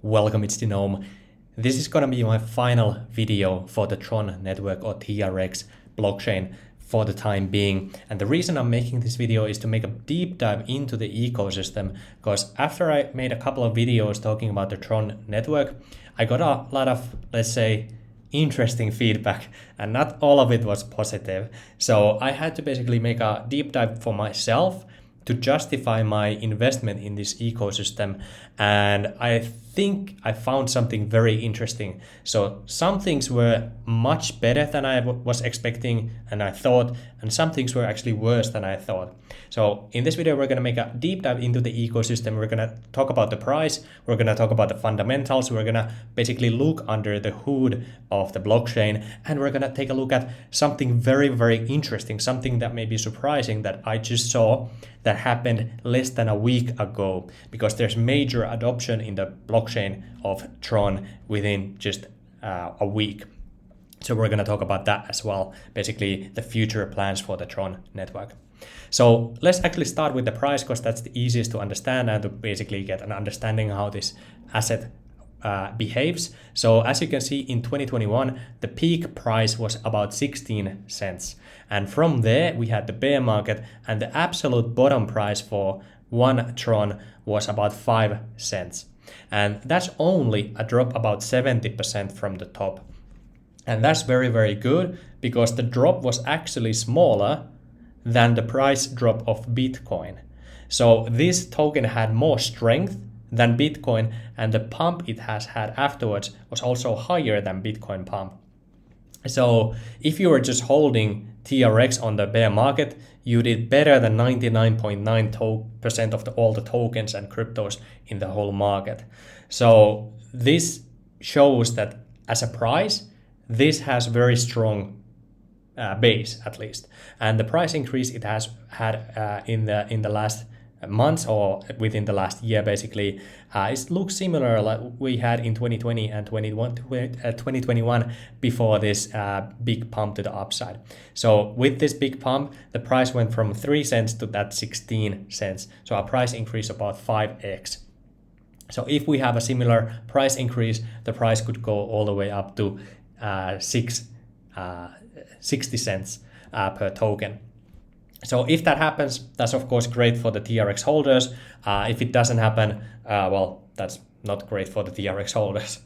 Welcome, it's denome. This is gonna be my final video for the Tron network or TRX blockchain for the time being. And the reason I'm making this video is to make a deep dive into the ecosystem, because after I made a couple of videos talking about the Tron network, I got a lot of, let's say, interesting feedback, and not all of it was positive. So I had to basically make a deep dive for myself to justify my investment in this ecosystem, and I think I found something very interesting. So some things were much better than I was expecting and I thought, and some things were actually worse than I thought. So in this video, we're going to make a deep dive into the ecosystem. We're going to talk about the price, we're going to talk about the fundamentals, we're going to basically look under the hood of the blockchain, and we're going to take a look at something very, very interesting, something that may be surprising that I just saw that happened less than a week ago, because there's major adoption in the blockchain of Tron within just a week. So we're going to talk about that as well, basically the future plans for the Tron network. So let's actually start with the price, because that's the easiest to understand and to basically get an understanding how this asset behaves. So as you can see, in 2021, the peak price was about 16 cents. And from there, we had the bear market, and the absolute bottom price for one Tron was about 5 cents. And that's only a drop about 70% from the top. And that's very, very good, because the drop was actually smaller than the price drop of Bitcoin. So this token had more strength than Bitcoin, and the pump it has had afterwards was also higher than Bitcoin pump. So if you were just holding TRX on the bear market, you did better than 99.9% of all the tokens and cryptos in the whole market. So this shows that as a price, this has very strong base, at least. And the price increase it has had in the last months, or within the last year, basically, it looks similar like we had in 2020 and 2021 before this big pump to the upside. So with this big pump, the price went from 3 cents to that 16 cents. So a price increase about 5x. So if we have a similar price increase, the price could go all the way up to 60 cents per token. So if that happens, that's of course great for the TRX holders. If it doesn't happen, well, that's not great for the TRX holders.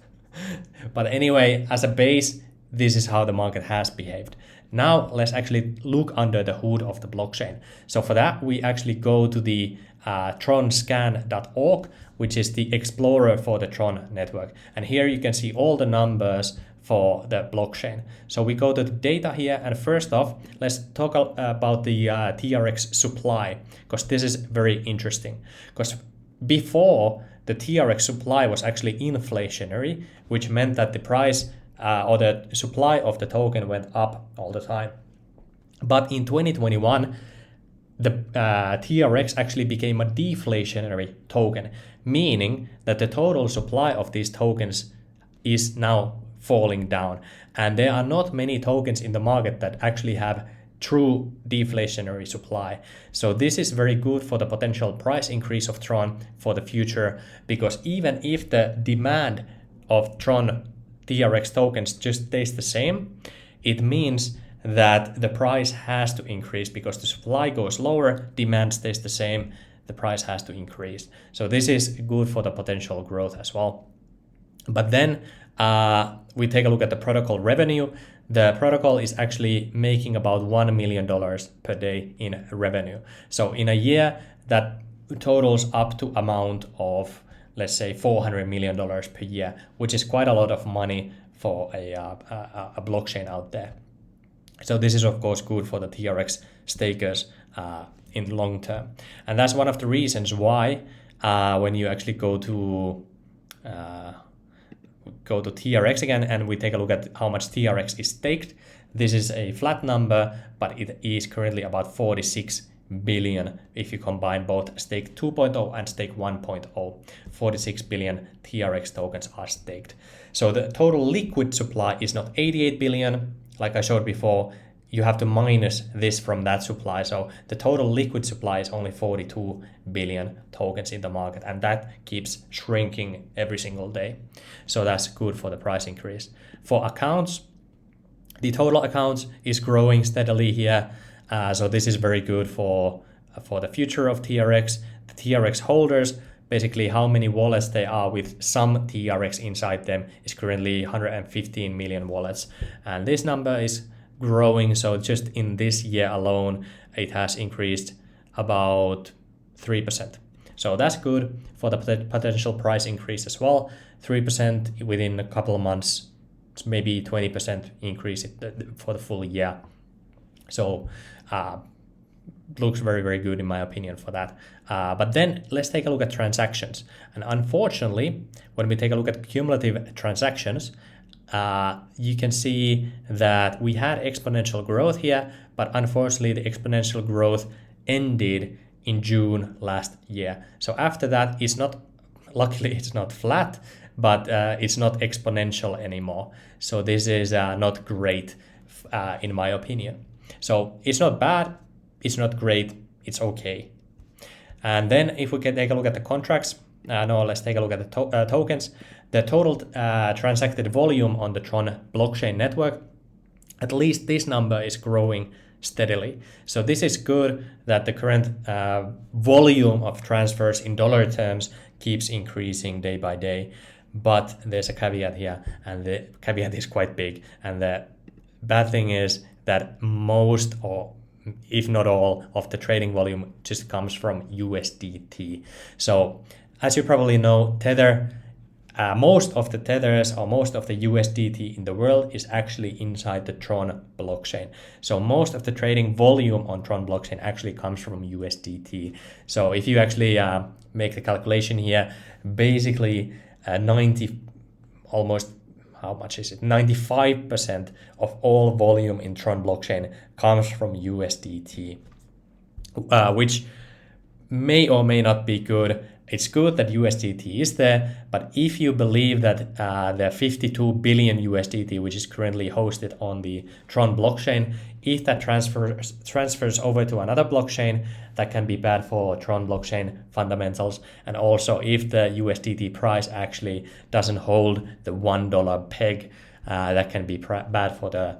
But anyway, as a base, this is how the market has behaved. Now let's actually look under the hood of the blockchain. So for that, we actually go to the tronscan.org, which is the explorer for the Tron network. And here you can see all the numbers for the blockchain. So we go to the data here, and first off, let's talk about the TRX supply, because this is very interesting. Because before, the TRX supply was actually inflationary, which meant that the price or the supply of the token went up all the time. But in 2021, the TRX actually became a deflationary token, meaning that the total supply of these tokens is now falling down. And there are not many tokens in the market that actually have true deflationary supply. So this is very good for the potential price increase of Tron for the future, because even if the demand of Tron TRX tokens just stays the same, it means that the price has to increase, because the supply goes lower, demand stays the same, the price has to increase. So this is good for the potential growth as well. But then we take a look at the protocol revenue. The protocol is actually making about $1 million per day in revenue. So in a year, that totals up to amount of, let's say, $400 million per year, which is quite a lot of money for a blockchain out there. So this is, of course, good for the TRX stakers in the long term. And that's one of the reasons why when you actually go to TRX again, and we take a look at how much TRX is staked. This is a flat number, but it is currently about 46 billion if you combine both stake 2.0 and stake 1.0. 46 billion TRX tokens are staked. So the total liquid supply is not 88 billion, like I showed before. you have to minus this from that supply. So the total liquid supply is only 42 billion tokens in the market, and that keeps shrinking every single day. So that's good for the price increase. For accounts, the total accounts is growing steadily here. So this is very good for the future of TRX. The TRX holders, basically how many wallets they are with some TRX inside them, is currently 115 million wallets. And this number is growing. So just in this year alone, it has increased about 3%. So that's good for the potential price increase as well. 3% within a couple of months, maybe 20% increase for the full year. So looks very, very good in my opinion for that. But then let's take a look at transactions. And unfortunately, when we take a look at cumulative transactions, you can see that we had exponential growth here, but unfortunately the exponential growth ended in June last year. So after that, luckily it's not flat, but it's not exponential anymore. So this is not great in my opinion. So it's not bad, it's not great, it's okay. And then if we can take a look at the contracts, let's take a look at the tokens. The total transacted volume on the Tron blockchain network, at least this number is growing steadily. So this is good that the current volume of transfers in dollar terms keeps increasing day by day. But there's a caveat here, and the caveat is quite big. And the bad thing is that most, or if not all, of the trading volume just comes from USDT. So as you probably know, Tether, most of the tethers or most of the USDT in the world is actually inside the Tron blockchain. So most of the trading volume on Tron blockchain actually comes from USDT. So if you actually make the calculation here, basically 95% of all volume in Tron blockchain comes from USDT, which may or may not be good. It's good that USDT is there, but if you believe that the 52 billion USDT, which is currently hosted on the Tron blockchain, if that transfers over to another blockchain, that can be bad for Tron blockchain fundamentals. And also if the USDT price actually doesn't hold the $1 peg, that can be bad for the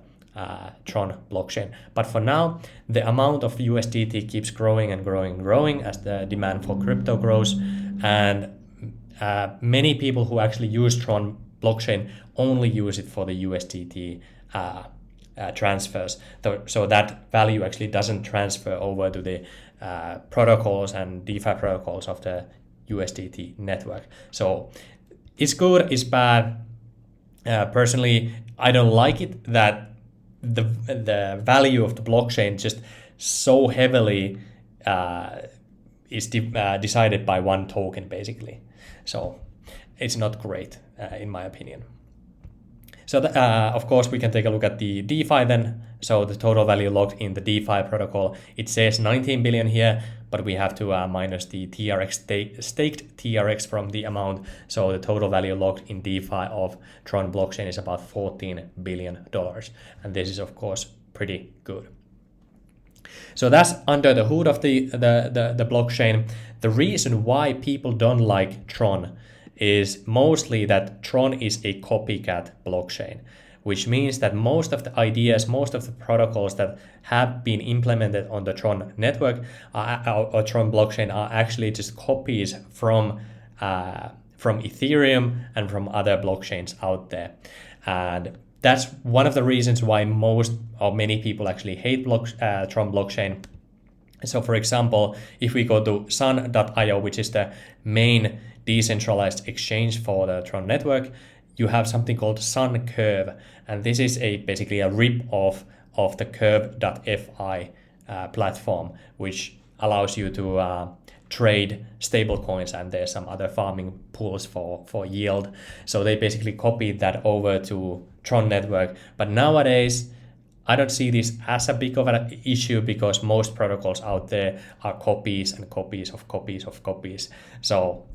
Tron blockchain. But for now, the amount of USDT keeps growing and growing and growing as the demand for crypto grows. And many people who actually use Tron blockchain only use it for the USDT transfers. So that value actually doesn't transfer over to the protocols and DeFi protocols of the USDT network. So it's good, it's bad. Personally, I don't like it that the value of the blockchain just so heavily is decided by one token, basically. So it's not great, in my opinion. So of course, we can take a look at the DeFi then. So the total value locked in the DeFi protocol, it says 19 billion here, but we have to minus the TRX staked TRX from the amount. So the total value locked in DeFi of Tron blockchain is about $14 billion. And this is, of course, pretty good. So that's under the hood of the blockchain. The reason why people don't like Tron is mostly that Tron is a copycat blockchain, which means that most of the ideas, most of the protocols that have been implemented on the Tron network or Tron blockchain are actually just copies from Ethereum and from other blockchains out there. And that's one of the reasons why most or many people actually hate Tron blockchain. So for example, if we go to sun.io, which is the main decentralized exchange for the Tron network, you have something called Sun Curve, and this is basically a rip-off of the curve.fi platform, which allows you to trade stablecoins, and there's some other farming pools for yield. So they basically copied that over to Tron network. But nowadays, I don't see this as a big of an issue because most protocols out there are copies and copies of copies of copies. So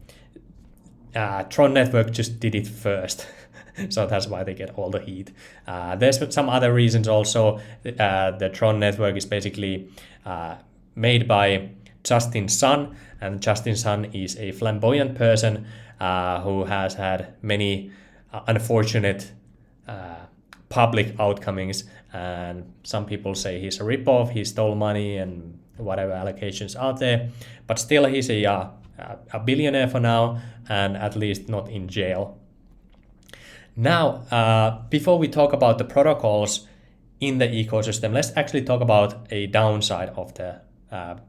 Tron network just did it first. So that's why they get all the heat. There's some other reasons also. The Tron network is basically made by Justin's son, and Justin's son is a flamboyant person who has had many unfortunate public outcomings, and some people say he's a ripoff, he stole money and whatever allocations out there, but still he's a billionaire for now, and at least not in jail. Now, before we talk about the protocols in the ecosystem, let's actually talk about a downside of the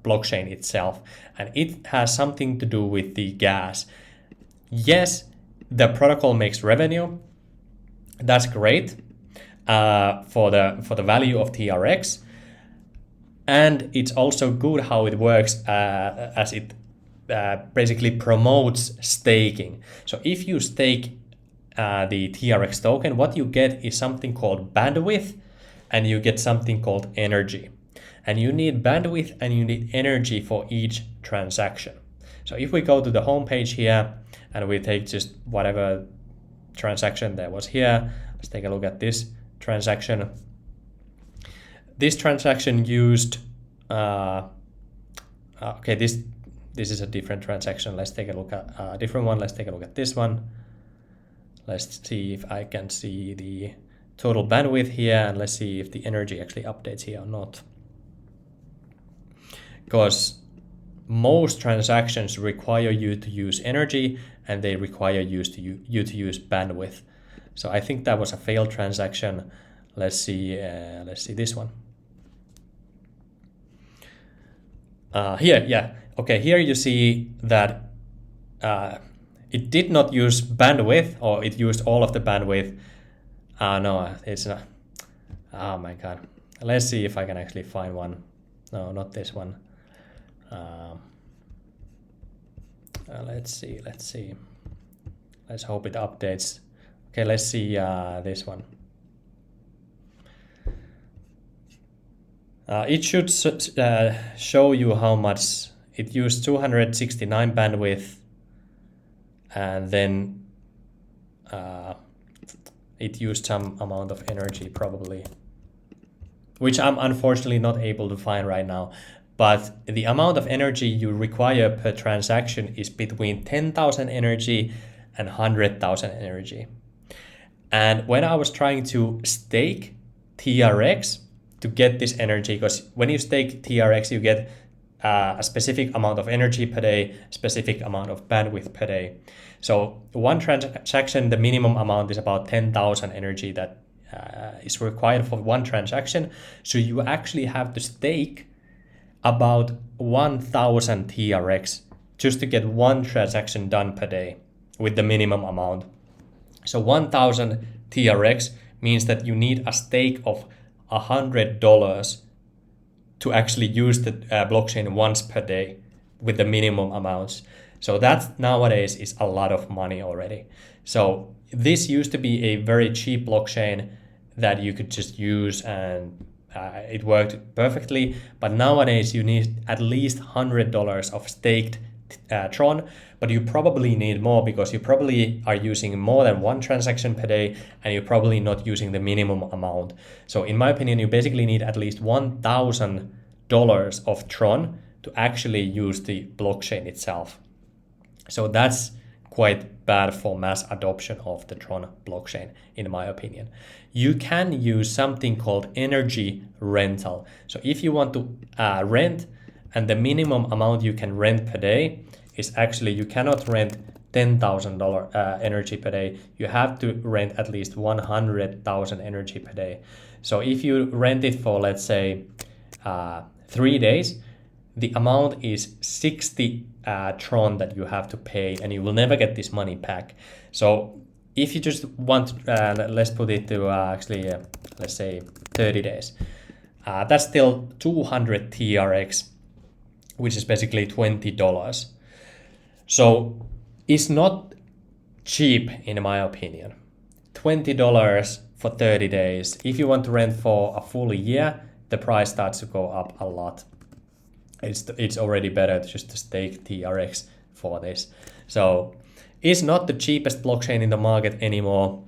blockchain itself, and it has something to do with the gas. Yes, the protocol makes revenue. That's great for the value of TRX, and it's also good how it works as it basically promotes staking. So if you stake the TRX token, what you get is something called bandwidth, and you get something called energy. And you need bandwidth and you need energy for each transaction. So if we go to the home page here and we take just whatever transaction there was here, let's take a look at this transaction. This transaction used okay, this is a different transaction. Let's take a look at a different one. Let's take a look at this one. Let's see if I can see the total bandwidth here, and let's see if the energy actually updates here or not. Because most transactions require you to use energy, and they require you to use bandwidth. So I think that was a failed transaction. Let's see this one. Here, yeah. Okay, here you see that it did not use bandwidth, or it used all of the bandwidth. No, it's not. Oh my god. Let's see if I can actually find one. No, not this one. Let's see. Let's hope it updates. Okay, let's see this one. It should show you how much it used. 269 bandwidth, and then it used some amount of energy probably, which I'm unfortunately not able to find right now. But the amount of energy you require per transaction is between 10,000 energy and 100,000 energy. And when I was trying to stake TRX to get this energy, because when you stake TRX, you get a specific amount of energy per day, specific amount of bandwidth per day. So one transaction, the minimum amount is about 10,000 energy that is required for one transaction. So you actually have to stake about 1,000 TRX just to get one transaction done per day with the minimum amount. So 1,000 TRX means that you need a stake of $100 to actually use the blockchain once per day with the minimum amounts. So that nowadays is a lot of money already. So this used to be a very cheap blockchain that you could just use, and it worked perfectly. But nowadays you need at least $100 of staked Tron, but you probably need more, because you probably are using more than one transaction per day, and you're probably not using the minimum amount. So in my opinion, you basically need at least $1,000 of Tron to actually use the blockchain itself. So that's quite bad for mass adoption of the Tron blockchain, in my opinion. You can use something called energy rental. So if you want to rent, and the minimum amount you can rent per day is actually, you cannot rent $10,000 energy per day. You have to rent at least 100,000 energy per day. So if you rent it for, let's say, 3 days, the amount is 60 Tron that you have to pay, and you will never get this money back. So if you just want, let's put it to let's say 30 days, that's still 200 TRX, which is basically $20. So it's not cheap, in my opinion. $20 for 30 days. If you want to rent for a full year, the price starts to go up a lot. It's already better to just stake TRX for this. So it's not the cheapest blockchain in the market anymore.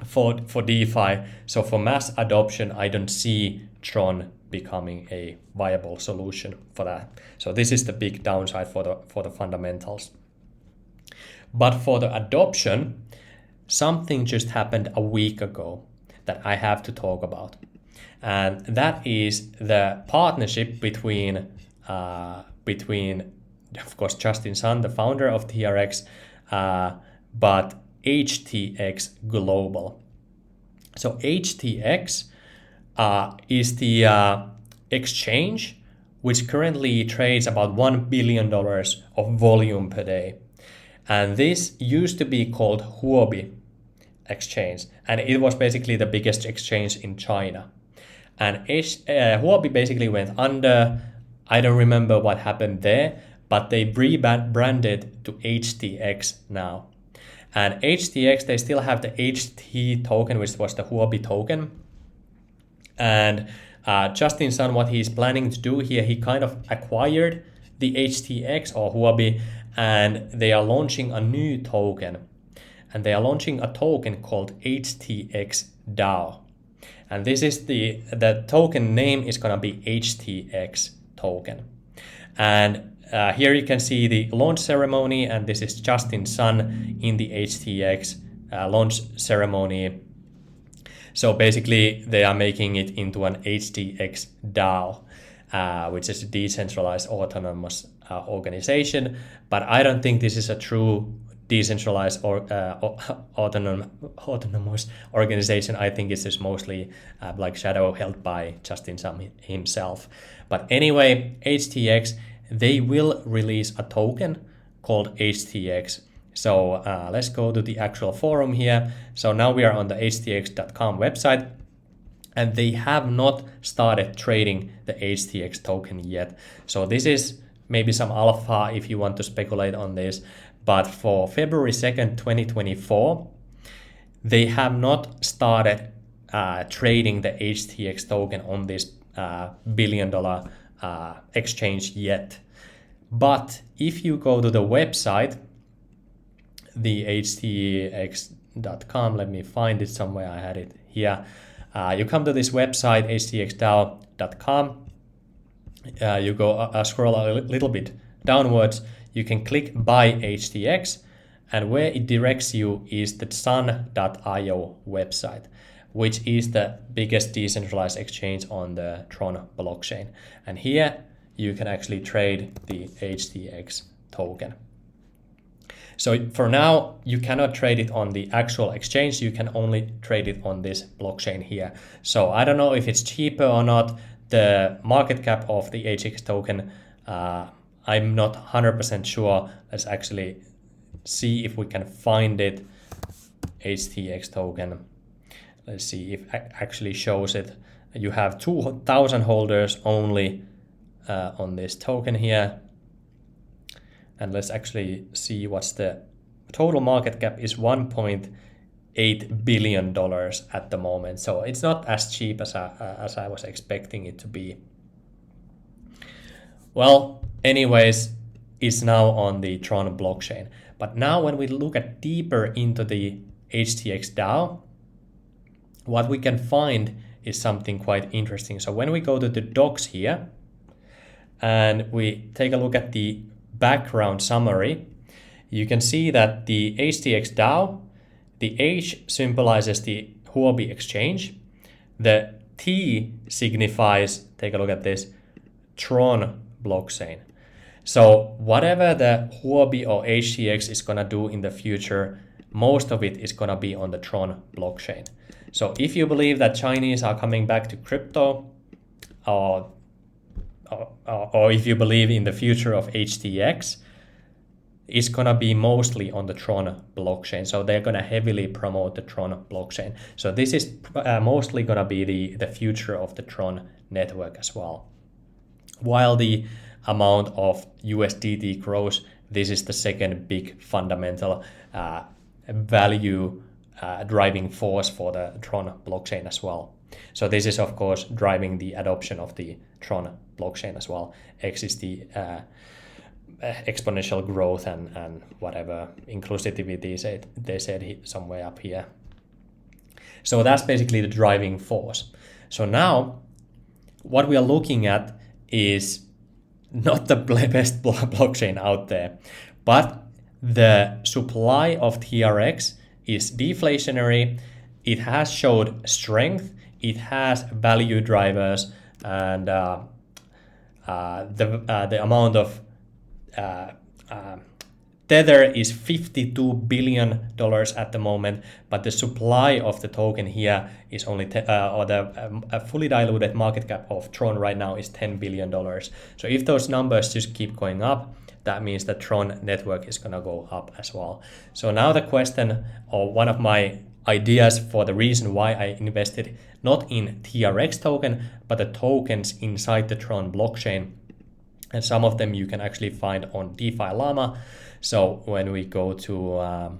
for DeFi. So for mass adoption, I don't see Tron becoming a viable solution for that. So this is the big downside for the fundamentals. But for the adoption, something just happened a week ago that I have to talk about. And that is the partnership between of course, Justin Sun, the founder of TRX, but HTX Global. So HTX is the exchange which currently trades about $1 billion of volume per day. And this used to be called Huobi exchange, and it was basically the biggest exchange in China. And Huobi basically went under. I don't remember what happened there, but they rebranded to HTX now. And HTX, they still have the HT token, which was the Huobi token. And Justin Sun, what he's planning to do here, he kind of acquired the HTX or Huobi, and they are launching a new token. And they are launching a token called HTX DAO. And this is the token name is going to be HTX token. And here you can see the launch ceremony, and this is Justin Sun in the HTX launch ceremony. So basically they are making it into an HTX DAO, which is a decentralized autonomous organization. But I don't think this is a true decentralized or autonomous organization. I think it's just mostly like shadow held by Justin Sun himself. But anyway, HTX, they will release a token called HTX. So let's go to the actual forum here. So now we are on the htx.com website, and they have not started trading the HTX token yet. So this is maybe some alpha if you want to speculate on this. But for February 2nd, 2024, they have not started trading the HTX token on this $1 billion exchange yet. But if you go to the website, the htx.com, let me find it somewhere, I had it here. You come to this website, htxdao.com, you go scroll a little bit downwards, you can click buy HTX, and where it directs you is the sun.io website, which is the biggest decentralized exchange on the Tron blockchain. And here you can actually trade the HTX token. So for now, you cannot trade it on the actual exchange, you can only trade it on this blockchain here. So I don't know if it's cheaper or not. The market cap of the HTX token, I'm not 100% sure. Let's actually see if we can find it. HTX token. Let's see if it actually shows it. You have 2,000 holders only on this token here. And let's actually see what's the total market cap is $1.8 billion at the moment. So it's not as cheap as I was expecting it to be. Well, anyways, it's now on the Tron blockchain. But now when we look at deeper into the HTX DAO, what we can find is something quite interesting. So when we go to the docs here and we take a look at the background summary, you can see that the HTX DAO, the H symbolizes the Huobi exchange, the T signifies, take a look at this, Tron blockchain. So whatever the Huobi or HTX is going to do in the future, most of it is going to be on the Tron blockchain. So if you believe that Chinese are coming back to crypto, or if you believe in the future of HTX, it's going to be mostly on the Tron blockchain. So they're going to heavily promote the Tron blockchain. So this is mostly going to be the future of the Tron network as well. While the amount of USDT grows, this is the second big fundamental value driving force for the Tron blockchain as well. So this is of course driving the adoption of the Tron blockchain as well. X is the exponential growth and whatever inclusivity they said somewhere up here. So that's basically the driving force. So now what we are looking at is not the best blockchain out there, but the supply of TRX is deflationary. It has showed strength. It has value drivers, and the amount of Tether is $52 billion at the moment, but the supply of the token here is only, a fully diluted market cap of Tron right now is $10 billion. So if those numbers just keep going up, that means the Tron network is gonna go up as well. So now the question, or one of my ideas for the reason why I invested not in TRX token, but the tokens inside the Tron blockchain. And some of them you can actually find on DeFi Llama. So when we go to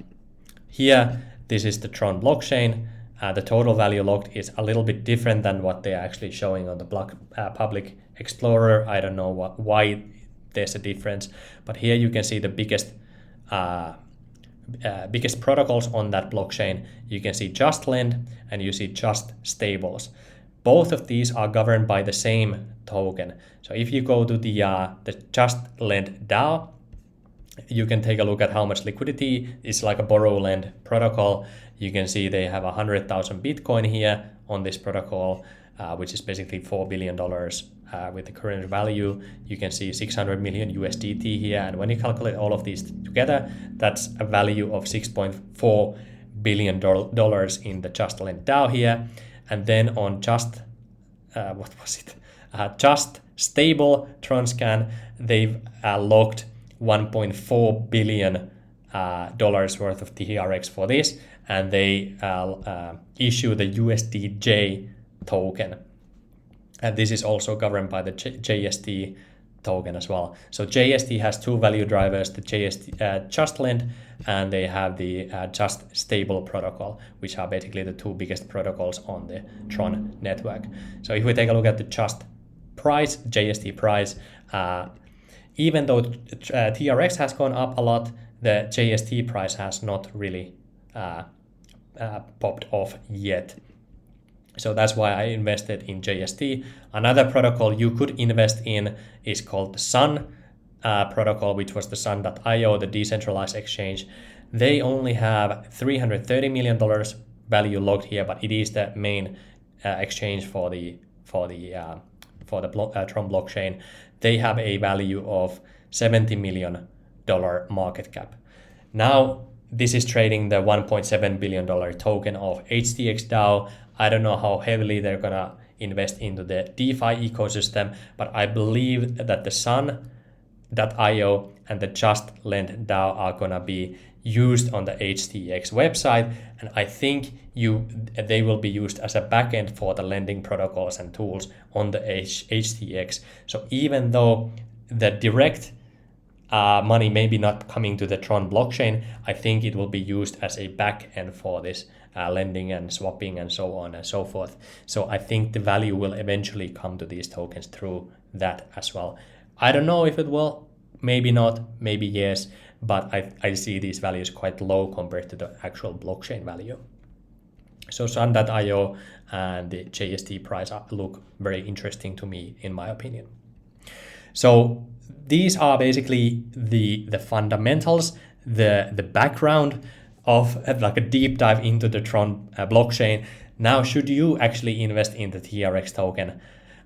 here, this is the Tron blockchain. The total value locked is a little bit different than what they're actually showing on the public explorer. I don't know why there's a difference, but here you can see the biggest protocols on that blockchain. You can see Just Lend and you see Just Stables. Both of these are governed by the same token. So if you go to the Just Lend DAO, you can take a look at how much liquidity is like a borrow lend protocol. You can see they have 100,000 Bitcoin here on this protocol, which is basically $4 billion with the current value. You can see 600 million USDT here. And when you calculate all of these together, that's a value of $6.4 billion in the Just Lend DAO here. And then on Just Stable Tronscan, they've locked $1.4 billion worth of TRX for this, and they issue the USDJ token. And this is also governed by the JST token as well. So JST has two value drivers, the JST Just Lend, and they have the Just Stable protocol, which are basically the two biggest protocols on the Tron network. So if we take a look at the Just price, JST price, even though TRX has gone up a lot, the JST price has not really popped off yet. So that's why I invested in JST. Another protocol you could invest in is called the Sun protocol, which was the Sun.io, the decentralized exchange. They only have $330 million value locked here, but it is the main exchange for the Tron blockchain. They have a value of $70 million market cap. Now, this is trading the $1.7 billion token of HTX DAO. I don't know how heavily they're gonna invest into the DeFi ecosystem, but I believe that the Sun.io and the Just Lend DAO are gonna be used on the HTX website, and I think they will be used as a backend for the lending protocols and tools on the HTX. So even though the direct money may be not coming to the Tron blockchain, I think it will be used as a backend for this lending and swapping and so on and so forth. So I think the value will eventually come to these tokens through that as well. I don't know if it will, maybe not, maybe yes, but I see these values quite low compared to the actual blockchain value. So Sun.io and the JST price look very interesting to me, in my opinion. So these are basically the fundamentals, the background of like a deep dive into the Tron blockchain. Now, should you actually invest in the TRX token?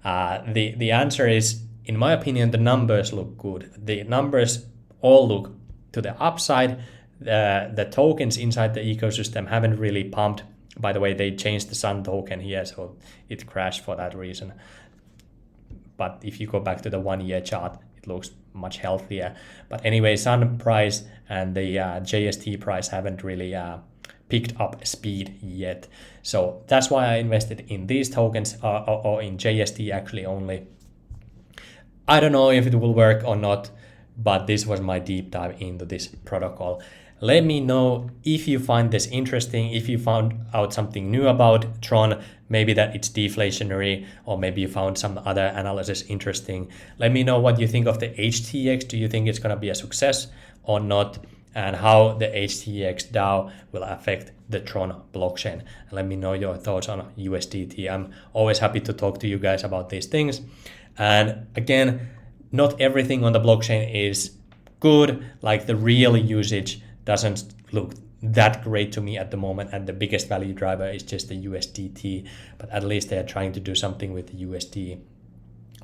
The answer is, in my opinion, the numbers look good. The numbers all look to the upside. The tokens inside the ecosystem haven't really pumped. By the way, they changed the Sun token here, so it crashed for that reason. But if you go back to the 1 year chart, it looks much healthier. But anyway, Sun price and the JST price haven't really picked up speed yet. So that's why I invested in these tokens or in JST actually only. I don't know if it will work or not, but this was my deep dive into this protocol. Let me know if you find this interesting, if you found out something new about Tron, maybe that it's deflationary, or maybe you found some other analysis interesting. Let me know what you think of the HTX. Do you think it's going to be a success or not? and how the HTX DAO will affect the Tron blockchain. And let me know your thoughts on USDT. I'm always happy to talk to you guys about these things. And again, not everything on the blockchain is good. Like the real usage doesn't look that great to me at the moment, and the biggest value driver is just the USDT. But at least they are trying to do something with the USD,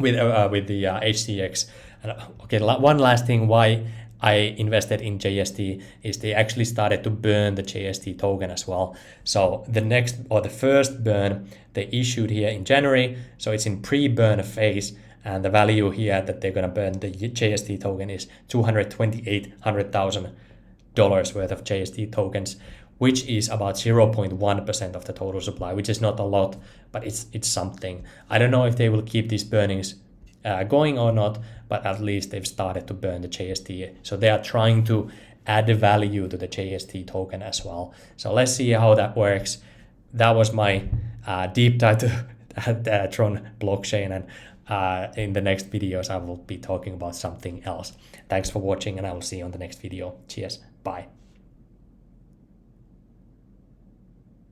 with the HTX. And okay, one last thing why I invested in JST is they actually started to burn the JST token as well. So the first burn they issued here in January, so it's in pre-burn phase, and the value here that they're gonna burn the JST token is $228,000 worth of JST tokens, which is about 0.1% of the total supply, which is not a lot, but it's something. I don't know if they will keep these burnings going or not, but at least they've started to burn the JST. So they are trying to add the value to the JST token as well. So let's see how that works. That was my deep dive to the Tron blockchain, and in the next videos I will be talking about something else. Thanks for watching, and I will see you on the next video. Cheers. Bye.